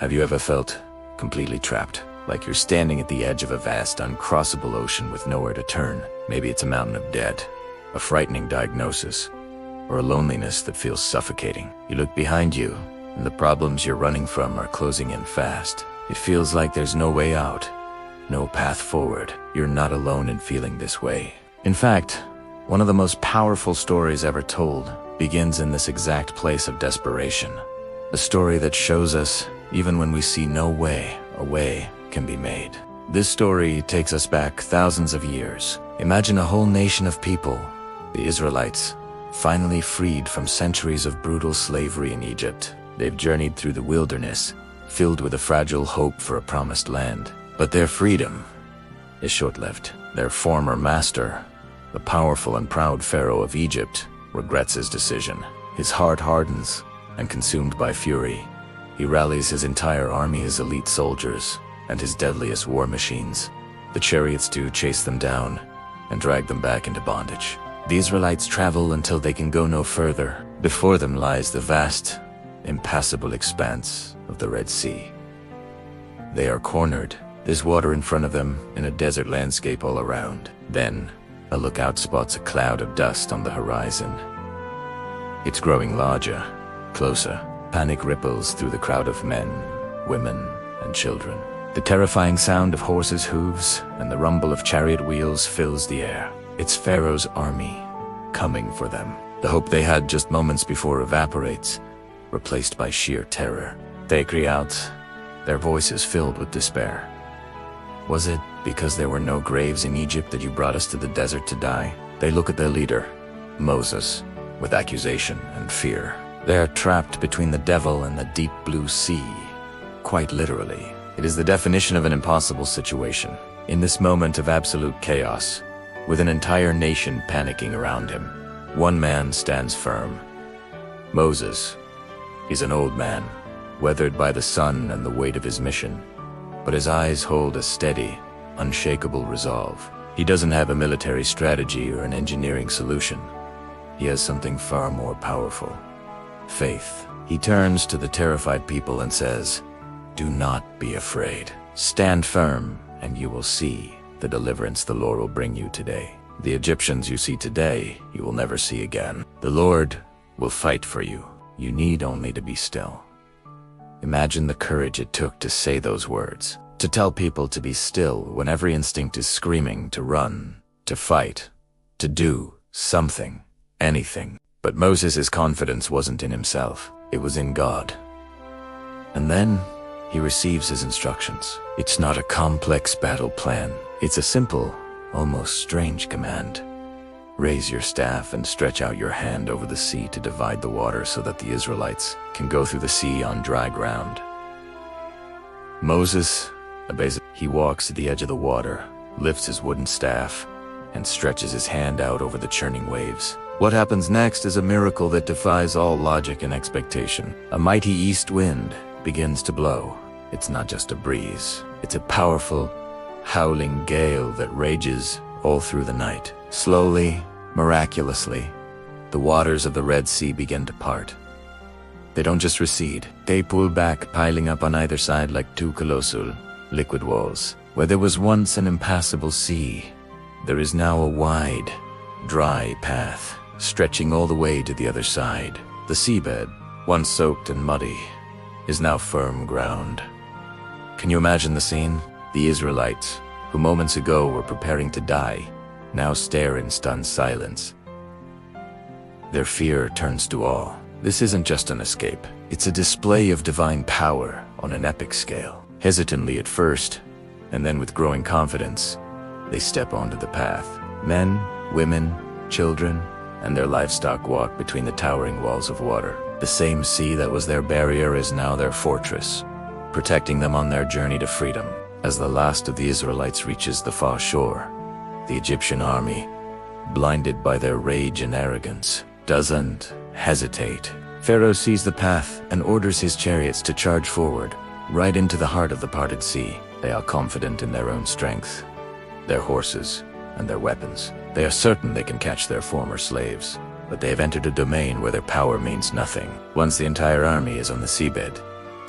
Have you ever felt completely trapped? Like you're standing at the edge of a vast, uncrossable ocean with nowhere to turn. Maybe it's a mountain of debt, a frightening diagnosis, or a loneliness that feels suffocating. You look behind you, and the problems you're running from are closing in fast. It feels like there's no way out, no path forward. You're not alone in feeling this way. In fact, one of the most powerful stories ever told begins in this exact place of desperation. A story that shows us, even when we see no way, a way can be made. This story takes us back thousands of years. Imagine a whole nation of people, the Israelites, finally freed from centuries of brutal slavery in Egypt. They've journeyed through the wilderness, filled with a fragile hope for a promised land. But their freedom is short-lived. Their former master, the powerful and proud Pharaoh of Egypt, regrets his decision. His heart hardens, and consumed by fury, he rallies his entire army, his elite soldiers, and his deadliest war machines. The chariots do chase them down and drag them back into bondage. The Israelites travel until they can go no further. Before them lies the vast, impassable expanse of the Red Sea. They are cornered. There's water in front of them and a desert landscape all around. Then, a lookout spots a cloud of dust on the horizon. It's growing larger, closer. Panic ripples through the crowd of men, women, and children. The terrifying sound of horses' hooves and the rumble of chariot wheels fills the air. It's Pharaoh's army, coming for them. The hope they had just moments before evaporates, replaced by sheer terror. They cry out, their voices filled with despair. Was it because there were no graves in Egypt that you brought us to the desert to die? They look at their leader, Moses, with accusation and fear. They are trapped between the devil and the deep blue sea. Quite literally. It is the definition of an impossible situation. In this moment of absolute chaos, with an entire nation panicking around him, one man stands firm. Moses. He's an old man, weathered by the sun and the weight of his mission, but his eyes hold a steady, unshakable resolve. He doesn't have a military strategy or an engineering solution. He has something far more powerful. Faith. He turns to the terrified people and says, "Do not be afraid. Stand firm, and you will see the deliverance the Lord will bring you today. The Egyptians you see today, you will never see again. The Lord will fight for you. You need only to be still." Imagine the courage it took to say those words, to tell people to be still when every instinct is screaming to run, to fight, to do something, anything. But Moses' confidence wasn't in himself, it was in God. And then, he receives his instructions. It's not a complex battle plan. It's a simple, almost strange command. Raise your staff and stretch out your hand over the sea to divide the water so that the Israelites can go through the sea on dry ground. Moses obeys. He walks to the edge of the water, lifts his wooden staff, and stretches his hand out over the churning waves. What happens next is a miracle that defies all logic and expectation. A mighty east wind begins to blow. It's not just a breeze. It's a powerful, howling gale that rages all through the night. Slowly, miraculously, the waters of the Red Sea begin to part. They don't just recede. They pull back, piling up on either side like two colossal, liquid walls. Where there was once an impassable sea, there is now a wide, dry path, stretching all the way to the other side. The seabed, once soaked and muddy, is now firm ground. Can you imagine the scene? The Israelites, who moments ago were preparing to die, now stare in stunned silence. Their fear turns to awe. This isn't just an escape. It's a display of divine power on an epic scale. Hesitantly at first, and then with growing confidence, they step onto the path. Men, women, children, and their livestock walk between the towering walls of water. The same sea that was their barrier is now their fortress, protecting them on their journey to freedom. As the last of the Israelites reaches the far shore, the Egyptian army, blinded by their rage and arrogance, doesn't hesitate. Pharaoh sees the path and orders his chariots to charge forward, right into the heart of the parted sea. They are confident in their own strength, their horses, and their weapons. They are certain they can catch their former slaves, but they have entered a domain where their power means nothing. Once the entire army is on the seabed,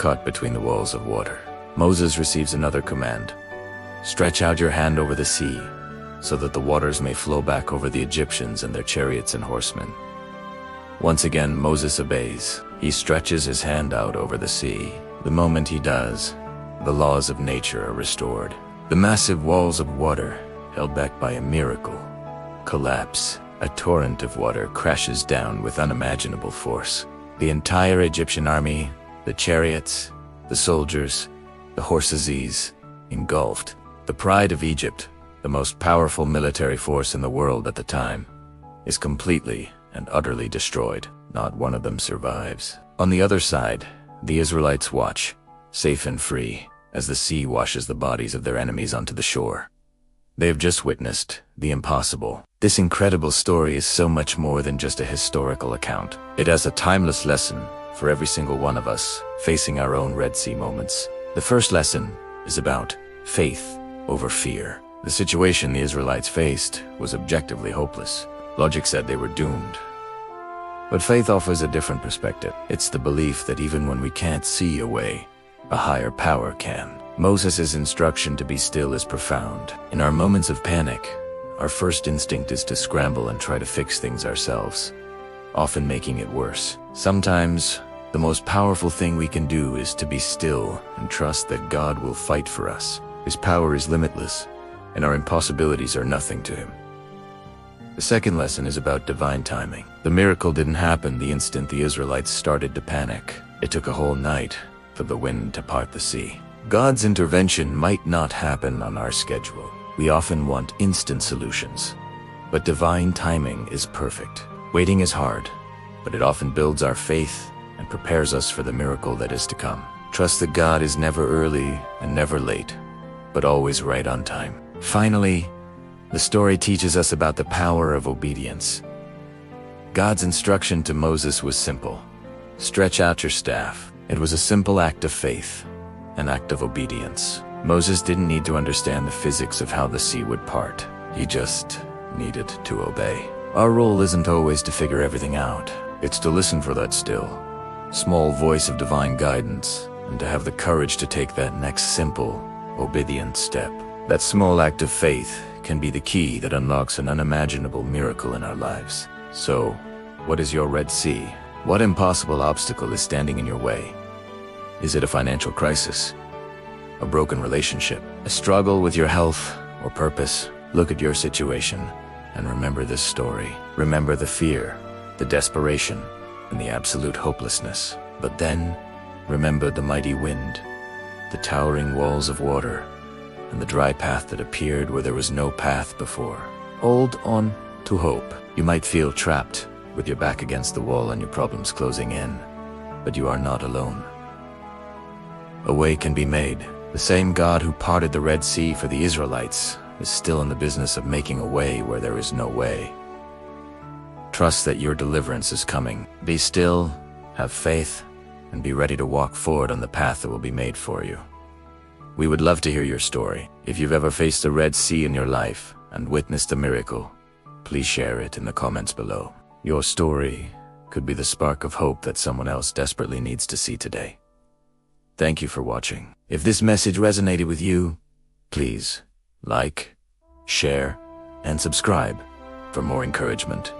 caught between the walls of water. Moses receives another command. Stretch out your hand over the sea, so that the waters may flow back over the Egyptians and their chariots and horsemen. Once again, Moses obeys. He stretches his hand out over the sea. The moment he does, the laws of nature are restored. The massive walls of water, held back by a miracle, collapse. A torrent of water crashes down with unimaginable force. The entire Egyptian army, the chariots, the soldiers, the horses, engulfed. The pride of Egypt, the most powerful military force in the world at the time, is completely and utterly destroyed. Not one of them survives. On the other side, the Israelites watch, safe and free, as the sea washes the bodies of their enemies onto the shore. They have just witnessed the impossible. This incredible story is so much more than just a historical account. It has a timeless lesson for every single one of us facing our own Red Sea moments. The first lesson is about faith over fear. The situation the Israelites faced was objectively hopeless. Logic said they were doomed. But faith offers a different perspective. It's the belief that even when we can't see a way, a higher power can. Moses' instruction to be still is profound. In our moments of panic, our first instinct is to scramble and try to fix things ourselves, often making it worse. Sometimes, the most powerful thing we can do is to be still and trust that God will fight for us. His power is limitless, and our impossibilities are nothing to him. The second lesson is about divine timing. The miracle didn't happen the instant the Israelites started to panic. It took a whole night for the wind to part the sea. God's intervention might not happen on our schedule. We often want instant solutions, but divine timing is perfect. Waiting is hard, but it often builds our faith and prepares us for the miracle that is to come. Trust that God is never early and never late, but always right on time. Finally, the story teaches us about the power of obedience. God's instruction to Moses was simple. Stretch out your staff. It was a simple act of faith, an act of obedience. Moses didn't need to understand the physics of how the sea would part. He just needed to obey. Our role isn't always to figure everything out. It's to listen for that still, small voice of divine guidance, and to have the courage to take that next simple, obedient step. That small act of faith can be the key that unlocks an unimaginable miracle in our lives. So, what is your Red Sea? What impossible obstacle is standing in your way? Is it a financial crisis? A broken relationship? A struggle with your health or purpose? Look at your situation and remember this story. Remember the fear, the desperation, and the absolute hopelessness. But then, remember the mighty wind, the towering walls of water, and the dry path that appeared where there was no path before. Hold on to hope. You might feel trapped, with your back against the wall and your problems closing in, but you are not alone. A way can be made. The same God who parted the Red Sea for the Israelites is still in the business of making a way where there is no way. Trust that your deliverance is coming. Be still, have faith, and be ready to walk forward on the path that will be made for you. We would love to hear your story. If you've ever faced a Red Sea in your life and witnessed a miracle, please share it in the comments below. Your story could be the spark of hope that someone else desperately needs to see today. Thank you for watching. If this message resonated with you, please like, share, and subscribe for more encouragement.